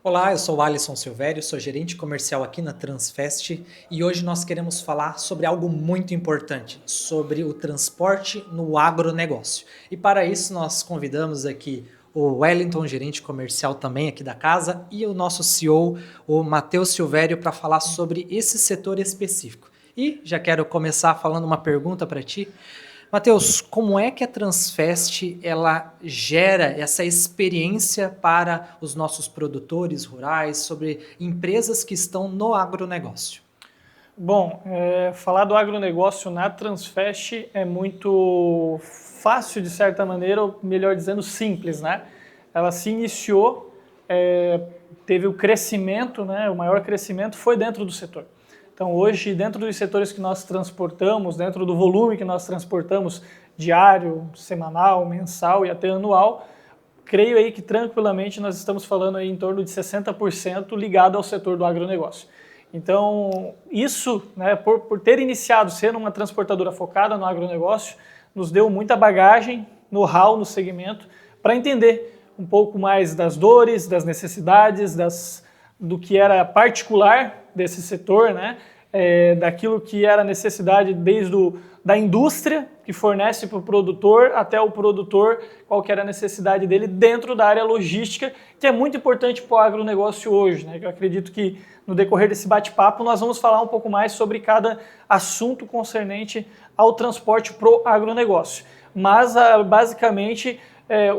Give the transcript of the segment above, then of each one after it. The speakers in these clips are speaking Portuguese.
Olá, eu sou o Alisson Silvério, sou gerente comercial aqui na Transfest e hoje nós queremos falar sobre algo muito importante, sobre o transporte no agronegócio. E para isso nós convidamos aqui o Wellington, gerente comercial também aqui da casa, e o nosso CEO, o Matheus Silvério, para falar sobre esse setor específico. E já quero começar falando uma pergunta para ti. Matheus, como é que a Transfest ela gera essa experiência para os nossos produtores rurais, sobre empresas que estão no agronegócio? Bom, falar do agronegócio na Transfest é muito fácil, de certa maneira, ou melhor dizendo, simples, né? Ela se iniciou, teve o crescimento, né? O maior crescimento foi dentro do setor. Então, hoje, dentro dos setores que nós transportamos, dentro do volume que nós transportamos diário, semanal, mensal e até anual, creio aí que tranquilamente nós estamos falando aí em torno de 60% ligado ao setor do agronegócio. Então, isso, né, por ter iniciado sendo uma transportadora focada no agronegócio, nos deu muita bagagem, know-how no segmento, para entender um pouco mais das dores, das necessidades, do que era particular desse setor, né, daquilo que era necessidade da indústria, que fornece para o produtor, até o produtor, qual que era a necessidade dele dentro da área logística, que é muito importante para o agronegócio hoje, né? Eu acredito que no decorrer desse bate-papo nós vamos falar um pouco mais sobre cada assunto concernente ao transporte para o agronegócio. Mas, basicamente,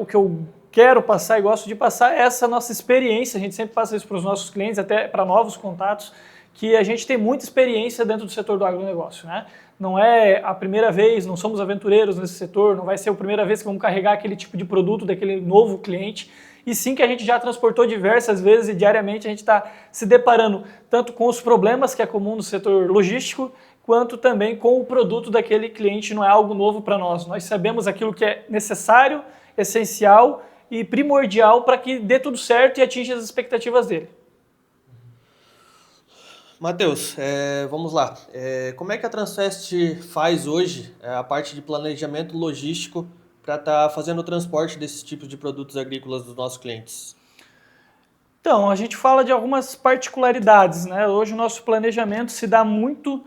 o que eu quero passar e gosto de passar é essa nossa experiência, a gente sempre passa isso para os nossos clientes, até para novos contatos, que a gente tem muita experiência dentro do setor do agronegócio, né? Não é a primeira vez, não somos aventureiros nesse setor, não vai ser a primeira vez que vamos carregar aquele tipo de produto daquele novo cliente, e sim que a gente já transportou diversas vezes e diariamente a gente está se deparando tanto com os problemas que é comum no setor logístico, quanto também com o produto daquele cliente, não é algo novo para nós. Nós sabemos aquilo que é necessário, essencial e primordial para que dê tudo certo e atinja as expectativas dele. Matheus, vamos lá. Como é que a Transfest faz hoje a parte de planejamento logístico para estar fazendo o transporte desses tipos de produtos agrícolas dos nossos clientes? Então, a gente fala de algumas particularidades, né? Hoje o nosso planejamento se dá muito,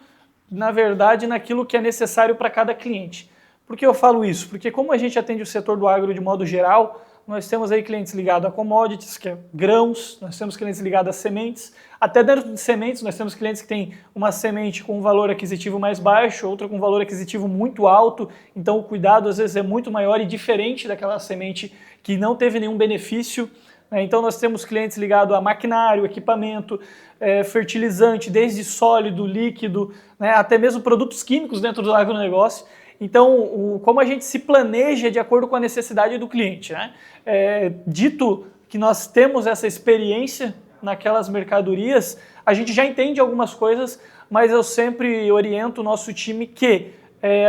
na verdade, naquilo que é necessário para cada cliente. Por que eu falo isso? Porque como a gente atende o setor do agro de modo geral, nós temos aí clientes ligados a commodities, que é grãos, nós temos clientes ligados a sementes, até dentro de sementes nós temos clientes que têm uma semente com um valor aquisitivo mais baixo, outra com um valor aquisitivo muito alto, então o cuidado às vezes é muito maior e diferente daquela semente que não teve nenhum benefício. Então nós temos clientes ligados a maquinário, equipamento, fertilizante, desde sólido, líquido, né, até mesmo produtos químicos dentro do agronegócio. Então, como a gente se planeja de acordo com a necessidade do cliente, né? Dito que nós temos essa experiência naquelas mercadorias, a gente já entende algumas coisas, mas eu sempre oriento o nosso time que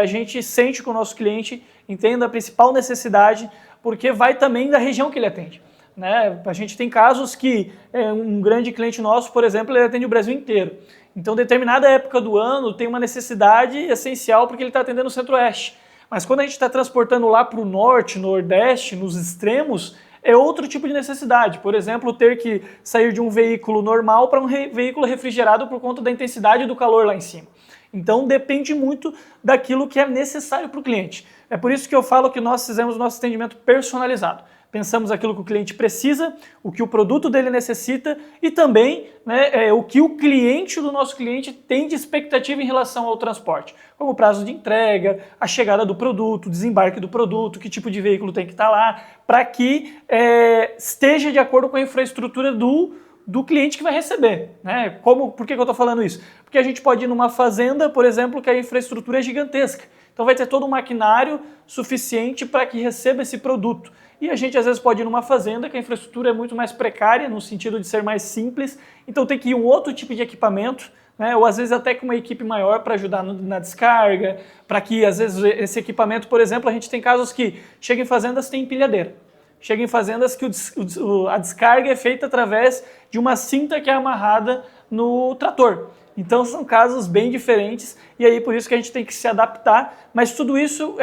a gente sente que o nosso cliente entenda a principal necessidade, porque vai também da região que ele atende. Né? A gente tem casos que um grande cliente nosso, por exemplo, ele atende o Brasil inteiro. Então, determinada época do ano tem uma necessidade essencial porque ele está atendendo o Centro-Oeste. Mas quando a gente está transportando lá para o Norte, Nordeste, nos extremos, é outro tipo de necessidade. Por exemplo, ter que sair de um veículo normal para um veículo refrigerado por conta da intensidade do calor lá em cima. Então, depende muito daquilo que é necessário para o cliente. É por isso que eu falo que nós fizemos o nosso atendimento personalizado. Pensamos aquilo que o cliente precisa, o que o produto dele necessita e também, né, o que o cliente do nosso cliente tem de expectativa em relação ao transporte, como o prazo de entrega, a chegada do produto, o desembarque do produto, que tipo de veículo tem que estar lá, para que esteja de acordo com a infraestrutura do cliente que vai receber. Né? Por que eu estou falando isso? Porque a gente pode ir numa fazenda, por exemplo, que a infraestrutura é gigantesca. Então vai ter todo um maquinário suficiente para que receba esse produto. E a gente às vezes pode ir numa fazenda que a infraestrutura é muito mais precária, no sentido de ser mais simples, então tem que ir um outro tipo de equipamento, né? Ou às vezes até com uma equipe maior para ajudar na descarga, para que às vezes esse equipamento, por exemplo, a gente tem casos que chega em fazendas tem empilhadeira. chega em fazendas que a descarga é feita através de uma cinta que é amarrada no trator. Então são casos bem diferentes e aí por isso que a gente tem que se adaptar, mas tudo isso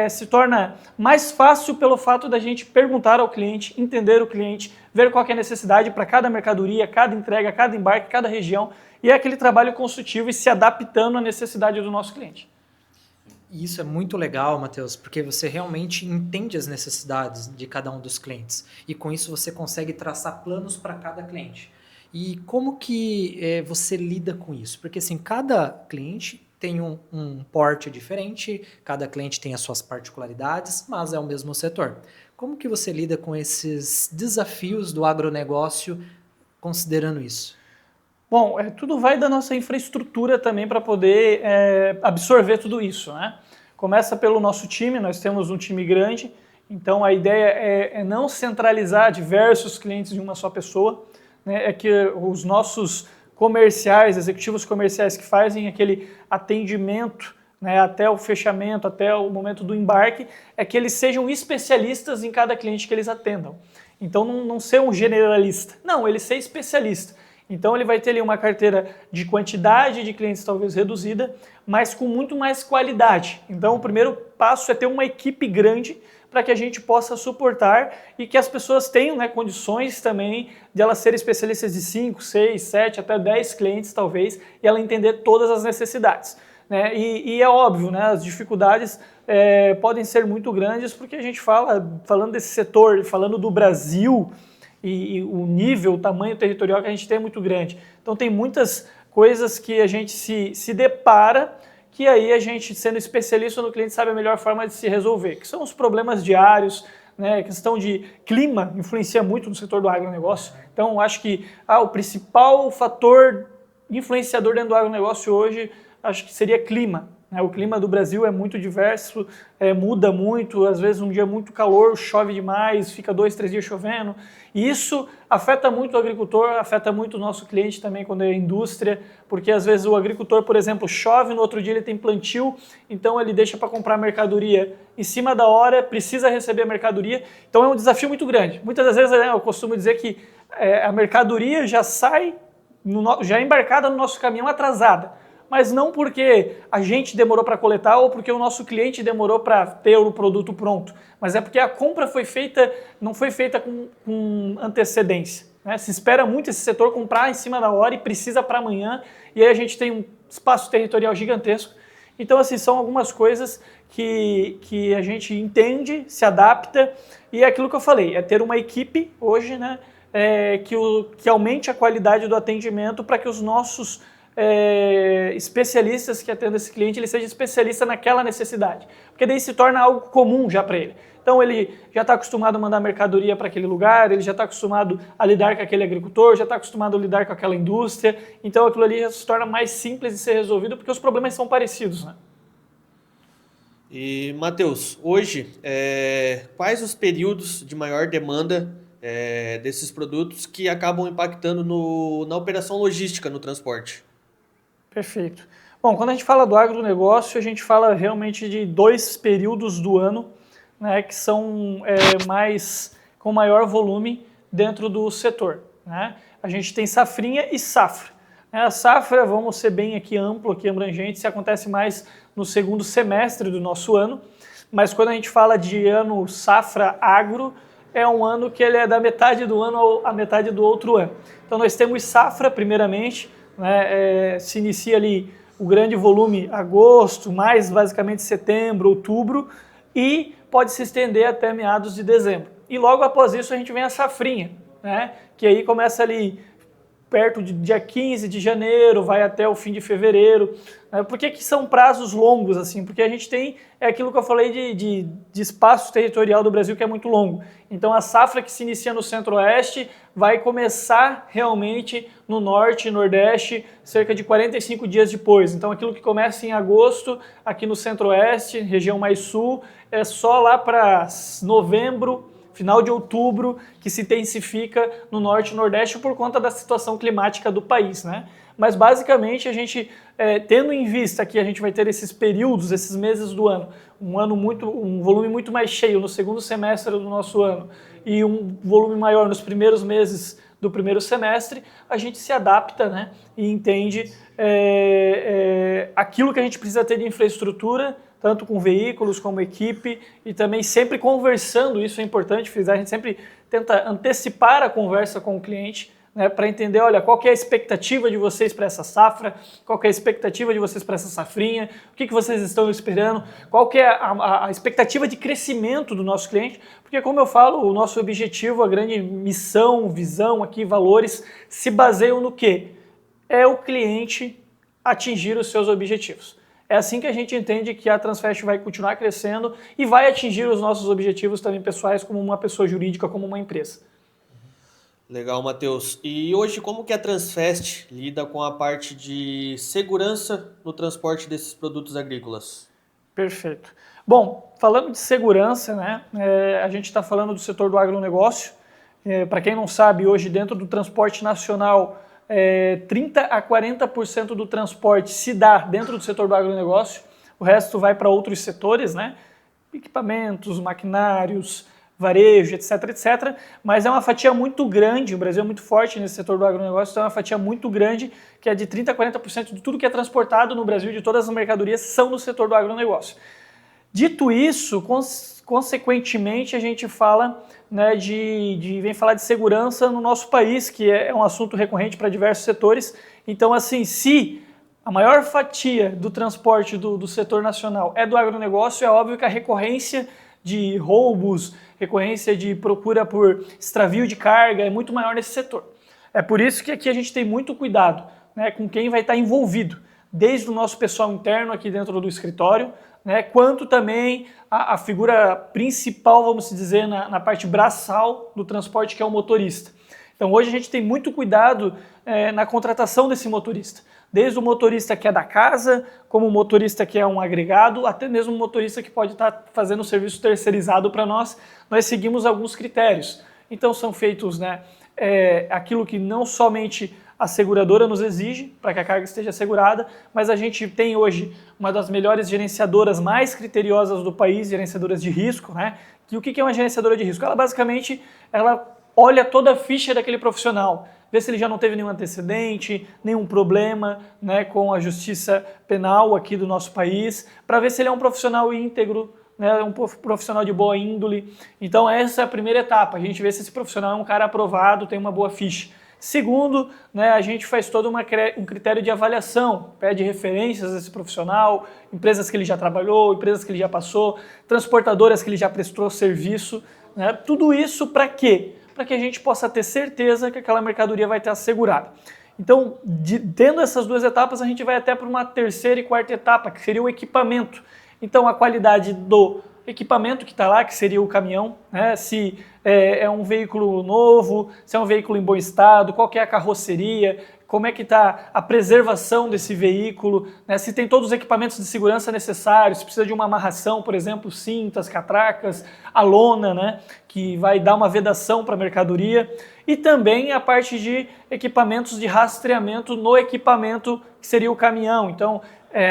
se torna mais fácil pelo fato da gente perguntar ao cliente, entender o cliente, ver qual que é a necessidade para cada mercadoria, cada entrega, cada embarque, cada região, e é aquele trabalho consultivo e se adaptando à necessidade do nosso cliente. E isso é muito legal, Matheus, porque você realmente entende as necessidades de cada um dos clientes e com isso você consegue traçar planos para cada cliente. E como que você lida com isso? Porque assim, cada cliente tem um porte diferente, cada cliente tem as suas particularidades, mas é o mesmo setor. Como que você lida com esses desafios do agronegócio considerando isso? Bom, tudo vai da nossa infraestrutura também para poder absorver tudo isso, né? Começa pelo nosso time, nós temos um time grande, então a ideia é não centralizar diversos clientes de uma só pessoa, né? É que os nossos comerciais, executivos comerciais que fazem aquele atendimento, né, até o fechamento, até o momento do embarque, é que eles sejam especialistas em cada cliente que eles atendam. Então não ser um generalista, não, ele ser especialista. Então ele vai ter ali uma carteira de quantidade de clientes talvez reduzida, mas com muito mais qualidade. Então o primeiro passo é ter uma equipe grande para que a gente possa suportar e que as pessoas tenham, né, condições também de elas serem especialistas de 5, 6, 7, até 10 clientes talvez, e ela entender todas as necessidades. Né? E é óbvio, né, as dificuldades podem ser muito grandes porque a gente falando desse setor, falando do Brasil, e o nível, o tamanho territorial que a gente tem é muito grande. Então tem muitas coisas que a gente se depara que aí a gente, sendo especialista no cliente, sabe a melhor forma de se resolver, que são os problemas diários, né? A questão de clima influencia muito no setor do agronegócio. Então acho que o principal fator influenciador dentro do agronegócio hoje, acho que seria clima. O clima do Brasil é muito diverso, muda muito, às vezes um dia muito calor, chove demais, fica 2, 3 dias chovendo. E isso afeta muito o agricultor, afeta muito o nosso cliente também quando é indústria, porque às vezes o agricultor, por exemplo, chove, no outro dia ele tem plantio, então ele deixa para comprar mercadoria em cima da hora, precisa receber a mercadoria, então é um desafio muito grande. Muitas das vezes eu costumo dizer que a mercadoria já sai, já embarcada no nosso caminhão atrasada. Mas não porque a gente demorou para coletar ou porque o nosso cliente demorou para ter o produto pronto, mas é porque a compra não foi feita com antecedência. Né? Se espera muito esse setor comprar em cima da hora e precisa para amanhã, e aí a gente tem um espaço territorial gigantesco. Então, assim, são algumas coisas que a gente entende, se adapta, e é aquilo que eu falei, é ter uma equipe hoje, né, que aumente a qualidade do atendimento para que os nossos especialistas que atendem esse cliente, ele seja especialista naquela necessidade, porque daí se torna algo comum já para ele. Então ele já está acostumado a mandar mercadoria para aquele lugar, ele já está acostumado a lidar com aquele agricultor, já está acostumado a lidar com aquela indústria, então aquilo ali já se torna mais simples de ser resolvido porque os problemas são parecidos, né? E Matheus, hoje, quais os períodos de maior demanda desses produtos que acabam impactando na operação logística no transporte? Perfeito. Bom, quando a gente fala do agronegócio, a gente fala realmente de 2 períodos do ano, né, que são com maior volume dentro do setor. Né? A gente tem safrinha e safra. A safra, vamos ser bem aqui amplo, aqui abrangente, se acontece mais no segundo semestre do nosso ano, mas quando a gente fala de ano safra agro, é um ano que ele é da metade do ano à metade do outro ano. Então nós temos safra, primeiramente, né, se inicia ali o grande volume agosto, mais basicamente setembro, outubro, e pode se estender até meados de dezembro. E logo após isso a gente vem a safrinha, né, que aí começa ali perto de dia 15 de janeiro, vai até o fim de fevereiro. Por que são prazos longos assim? Porque a gente tem aquilo que eu falei de espaço territorial do Brasil que é muito longo. Então a safra que se inicia no centro-oeste vai começar realmente no norte e nordeste cerca de 45 dias depois. Então aquilo que começa em agosto aqui no centro-oeste, região mais sul, é só lá para novembro, final de outubro, que se intensifica no norte e nordeste por conta da situação climática do país, né? Mas basicamente a gente, tendo em vista que a gente vai ter esses períodos, esses meses do ano, um volume muito mais cheio no segundo semestre do nosso ano, e um volume maior nos primeiros meses do primeiro semestre, a gente se adapta, né, e entende aquilo que a gente precisa ter de infraestrutura, tanto com veículos como equipe, e também sempre conversando, isso é importante frisar, a gente sempre tenta antecipar a conversa com o cliente, né, para entender, olha, qual que é a expectativa de vocês para essa safra, qual que é a expectativa de vocês para essa safrinha, o que vocês estão esperando, qual que é a expectativa de crescimento do nosso cliente, porque como eu falo, o nosso objetivo, a grande missão, visão aqui, valores, se baseiam no quê? É o cliente atingir os seus objetivos. É assim que a gente entende que a Transfast vai continuar crescendo e vai atingir os nossos objetivos também pessoais como uma pessoa jurídica, como uma empresa. Legal, Matheus. E hoje, como que a Transfast lida com a parte de segurança no transporte desses produtos agrícolas? Perfeito. Bom, falando de segurança, né, a gente está falando do setor do agronegócio. Para quem não sabe, hoje dentro do transporte nacional, 30% a 40% do transporte se dá dentro do setor do agronegócio, o resto vai para outros setores, né, equipamentos, maquinários, varejo, etc, etc, mas é uma fatia muito grande, o Brasil é muito forte nesse setor do agronegócio, então é uma fatia muito grande, que é de 30% a 40% de tudo que é transportado no Brasil, de todas as mercadorias, são no setor do agronegócio. Dito isso, consequentemente, a gente fala, né, vem falar de segurança no nosso país, que é um assunto recorrente para diversos setores. Então, assim, se a maior fatia do transporte do setor nacional é do agronegócio, é óbvio que a recorrência de roubos, recorrência de procura por extravio de carga é muito maior nesse setor. É por isso que aqui a gente tem muito cuidado, né, com quem vai estar envolvido, desde o nosso pessoal interno aqui dentro do escritório, né, quanto também a figura principal, vamos dizer, na parte braçal do transporte, que é o motorista. Então hoje a gente tem muito cuidado na contratação desse motorista, desde o motorista que é da casa, como o motorista que é um agregado, até mesmo o motorista que pode estar fazendo o serviço terceirizado para nós. Nós seguimos alguns critérios. Então são feitos, né, aquilo que não somente a seguradora nos exige para que a carga esteja assegurada, mas a gente tem hoje uma das melhores gerenciadoras mais criteriosas do país, gerenciadoras de risco, né? Que o que é uma gerenciadora de risco? Ela basicamente olha toda a ficha daquele profissional, vê se ele já não teve nenhum antecedente, nenhum problema, né, com a justiça penal aqui do nosso país, para ver se ele é um profissional íntegro, né, um profissional de boa índole. Então essa é a primeira etapa, a gente vê se esse profissional é um cara aprovado, tem uma boa ficha. Segundo, né, a gente faz todo um critério de avaliação, pede referências desse profissional, empresas que ele já trabalhou, empresas que ele já passou, transportadoras que ele já prestou serviço, né, tudo isso para quê? Para que a gente possa ter certeza que aquela mercadoria vai estar assegurada. Então, tendo essas duas etapas, a gente vai até para uma terceira e quarta etapa, que seria o equipamento. Então, a qualidade do equipamento que está lá, que seria o caminhão, né? Se é um veículo novo, se é um veículo em bom estado, qual que é a carroceria, como é que está a preservação desse veículo, né? Se tem todos os equipamentos de segurança necessários, se precisa de uma amarração, por exemplo, cintas, catracas, a lona, né, que vai dar uma vedação para a mercadoria, e também a parte de equipamentos de rastreamento no equipamento, que seria o caminhão. Então,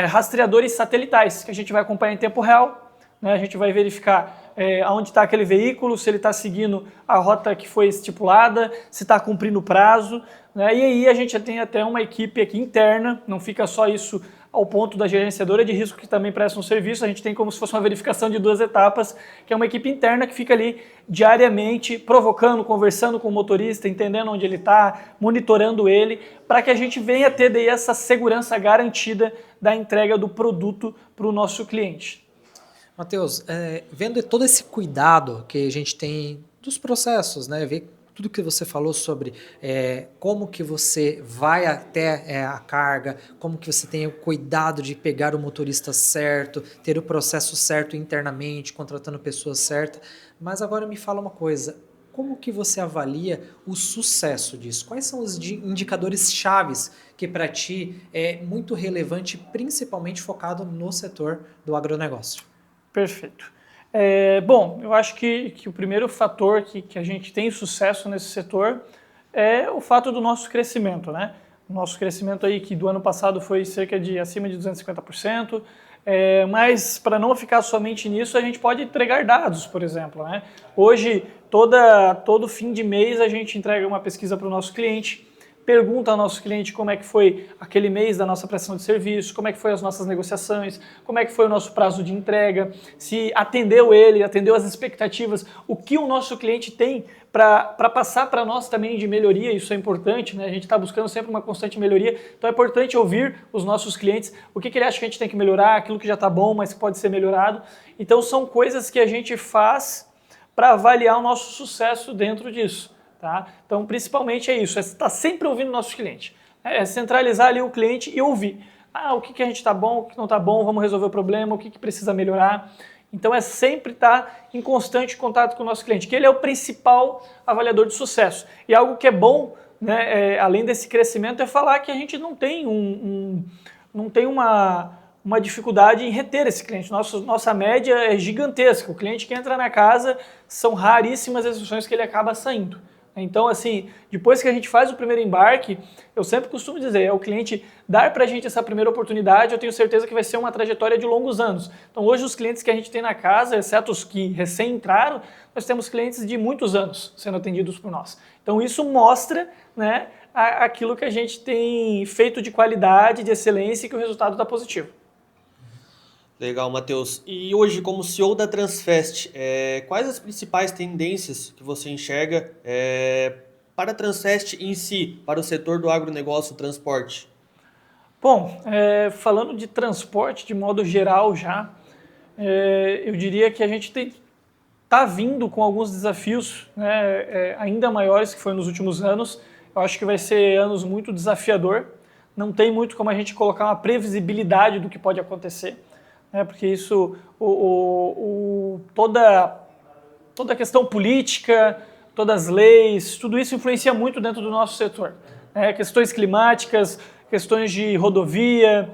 rastreadores satelitais, que a gente vai acompanhar em tempo real, né? A gente vai verificar onde está aquele veículo, se ele está seguindo a rota que foi estipulada, se está cumprindo o prazo, né? E aí a gente tem até uma equipe aqui interna, não fica só isso ao ponto da gerenciadora de risco, que também presta um serviço, a gente tem como se fosse uma verificação de duas etapas, que é uma equipe interna que fica ali diariamente provocando, conversando com o motorista, entendendo onde ele está, monitorando ele, para que a gente venha ter daí essa segurança garantida da entrega do produto para o nosso cliente. Matheus, vendo todo esse cuidado que a gente tem dos processos, né, ver tudo que você falou sobre como que você vai até a carga, como que você tem o cuidado de pegar o motorista certo, ter o processo certo internamente, contratando pessoas certas, mas agora me fala uma coisa, como que você avalia o sucesso disso? Quais são os indicadores chaves que para ti é muito relevante, principalmente focado no setor do agronegócio? Perfeito. Bom, eu acho que o primeiro fator que a gente tem sucesso nesse setor é o fato do nosso crescimento, né? O nosso crescimento aí, que do ano passado foi cerca de acima de 250%, Mas para não ficar somente nisso, a gente pode entregar dados, por exemplo, né? Hoje, todo fim de mês, a gente entrega uma pesquisa para o nosso cliente, pergunta ao nosso cliente como é que foi aquele mês da nossa prestação de serviço, como é que foi as nossas negociações, como é que foi o nosso prazo de entrega, se atendeu ele, atendeu as expectativas, o que o nosso cliente tem para passar para nós também de melhoria. Isso é importante, né? A gente está buscando sempre uma constante melhoria, então é importante ouvir os nossos clientes, o que ele acha que a gente tem que melhorar, aquilo que já está bom, mas que pode ser melhorado. Então são coisas que a gente faz para avaliar o nosso sucesso dentro disso. Tá? Então, principalmente é isso, é estar sempre ouvindo o nosso cliente. É centralizar ali o cliente e ouvir. O que a gente está bom, o que não está bom, vamos resolver o problema, o que precisa melhorar. Então, é sempre estar em constante contato com o nosso cliente, que ele é o principal avaliador de sucesso. E algo que é bom, né, além desse crescimento, é falar que a gente não tem uma dificuldade em reter esse cliente. Nossa média é gigantesca. O cliente que entra na casa, são raríssimas as exceções que ele acaba saindo. Então, assim, depois que a gente faz o primeiro embarque, eu sempre costumo dizer, é o cliente dar para a gente essa primeira oportunidade, eu tenho certeza que vai ser uma trajetória de longos anos. Então, hoje, os clientes que a gente tem na casa, exceto os que recém entraram, nós temos clientes de muitos anos sendo atendidos por nós. Então, isso mostra, né, aquilo que a gente tem feito de qualidade, de excelência e que o resultado está positivo. Legal, Matheus. E hoje, como CEO da Transfest, quais as principais tendências que você enxerga para a Transfest em si, para o setor do agronegócio transporte? Bom, falando de transporte de modo geral já, eu diria que a gente está vindo com alguns desafios, né, ainda maiores que foi nos últimos anos. Eu acho que vai ser anos muito desafiador. Não tem muito como a gente colocar uma previsibilidade do que pode acontecer. Porque isso, toda a questão política, todas as leis, tudo isso influencia muito dentro do nosso setor. Questões climáticas, questões de rodovia,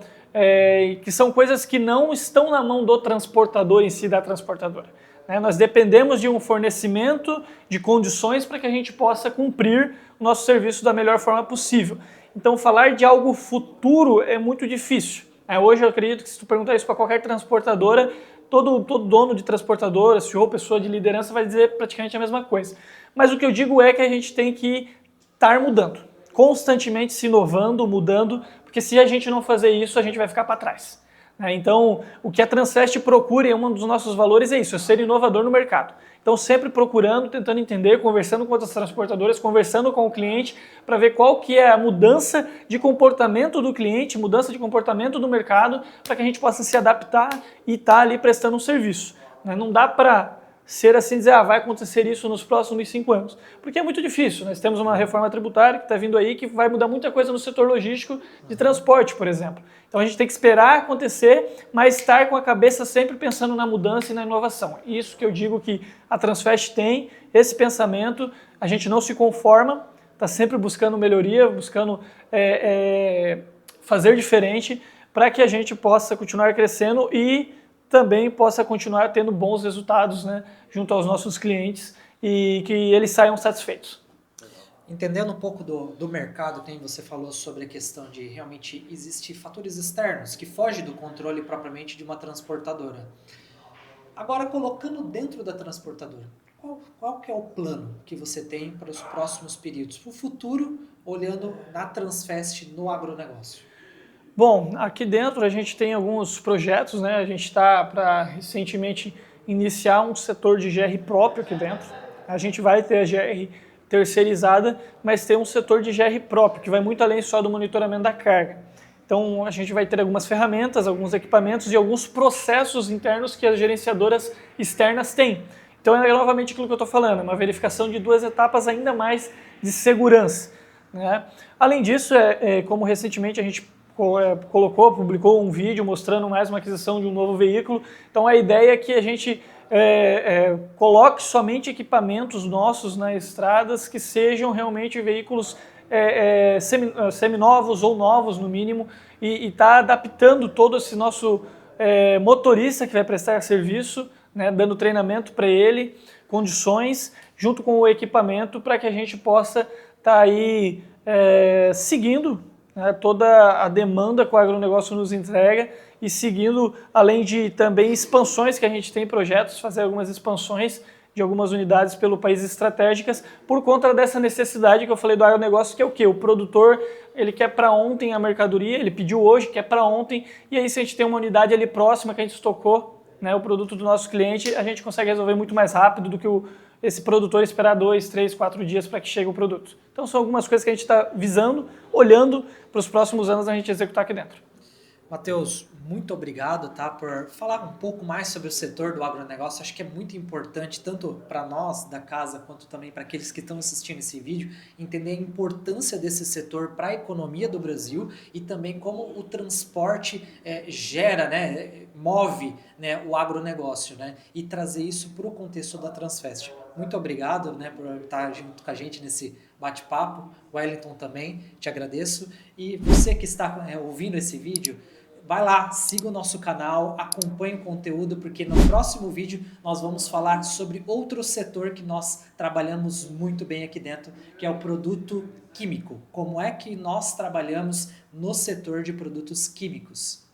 que são coisas que não estão na mão do transportador em si, da transportadora. Nós dependemos de um fornecimento de condições para que a gente possa cumprir o nosso serviço da melhor forma possível. Então, falar de algo futuro é muito difícil. Hoje eu acredito que se tu perguntar isso para qualquer transportadora, todo dono de transportadora, CEO, pessoa de liderança vai dizer praticamente a mesma coisa. Mas o que eu digo é que a gente tem que estar mudando, constantemente se inovando, mudando, porque se a gente não fazer isso, a gente vai ficar para trás. Então, o que a Transfest procura, e um dos nossos valores é isso, é ser inovador no mercado. Então, sempre procurando, tentando entender, conversando com outras transportadoras, conversando com o cliente, para ver qual que é a mudança de comportamento do cliente, mudança de comportamento do mercado, para que a gente possa se adaptar e estar ali prestando um serviço. Não dá para ser assim, dizer, vai acontecer isso nos próximos 5 anos. Porque é muito difícil. Nós temos uma reforma tributária que está vindo aí, que vai mudar muita coisa no setor logístico de transporte, por exemplo. Então a gente tem que esperar acontecer, mas estar com a cabeça sempre pensando na mudança e na inovação. Isso que eu digo que a Transfest tem, esse pensamento, a gente não se conforma, está sempre buscando melhoria, buscando fazer diferente, para que a gente possa continuar crescendo e também possa continuar tendo bons resultados, né, junto aos nossos clientes e que eles saiam satisfeitos. Entendendo um pouco do mercado, você falou sobre a questão de realmente existir fatores externos que fogem do controle propriamente de uma transportadora. Agora, colocando dentro da transportadora, qual que é o plano que você tem para os próximos períodos, para o futuro, olhando na Transfest no agronegócio? Bom, aqui dentro a gente tem alguns projetos, né? A gente está para recentemente iniciar um setor de GR próprio aqui dentro. A gente vai ter a GR terceirizada, mas tem um setor de GR próprio, que vai muito além só do monitoramento da carga. Então a gente vai ter algumas ferramentas, alguns equipamentos e alguns processos internos que as gerenciadoras externas têm. Então é novamente aquilo que eu estou falando, uma verificação de 2 etapas ainda mais de segurança, né? Além disso, como recentemente a gente publicou um vídeo mostrando mais uma aquisição de um novo veículo. Então a ideia é que a gente coloque somente equipamentos nossos nas estradas que sejam realmente veículos seminovos ou novos no mínimo e está adaptando todo esse nosso motorista que vai prestar serviço, né, dando treinamento para ele, condições, junto com o equipamento para que a gente possa estar aí seguindo né, toda a demanda que o agronegócio nos entrega e seguindo, além de também expansões que a gente tem projetos, fazer algumas expansões de algumas unidades pelo país estratégicas, por conta dessa necessidade que eu falei do agronegócio, que é o quê? O produtor, ele quer para ontem a mercadoria, ele pediu hoje, quer para ontem, e aí se a gente tem uma unidade ali próxima que a gente estocou, né, o produto do nosso cliente, a gente consegue resolver muito mais rápido do que esse produtor esperar 2, 3, 4 dias para que chegue o produto. Então são algumas coisas que a gente está visando, olhando para os próximos anos a gente executar aqui dentro. Matheus, muito obrigado, tá, por falar um pouco mais sobre o setor do agronegócio. Acho que é muito importante, tanto para nós da casa, quanto também para aqueles que estão assistindo esse vídeo, entender a importância desse setor para a economia do Brasil e também como o transporte gera, né, move, né, o agronegócio, né, e trazer isso para o contexto da Transfest. Muito obrigado, né, por estar junto com a gente nesse bate-papo. Wellington também, te agradeço. E você que está ouvindo esse vídeo, vai lá, siga o nosso canal, acompanhe o conteúdo, porque no próximo vídeo nós vamos falar sobre outro setor que nós trabalhamos muito bem aqui dentro, que é o produto químico. Como é que nós trabalhamos no setor de produtos químicos.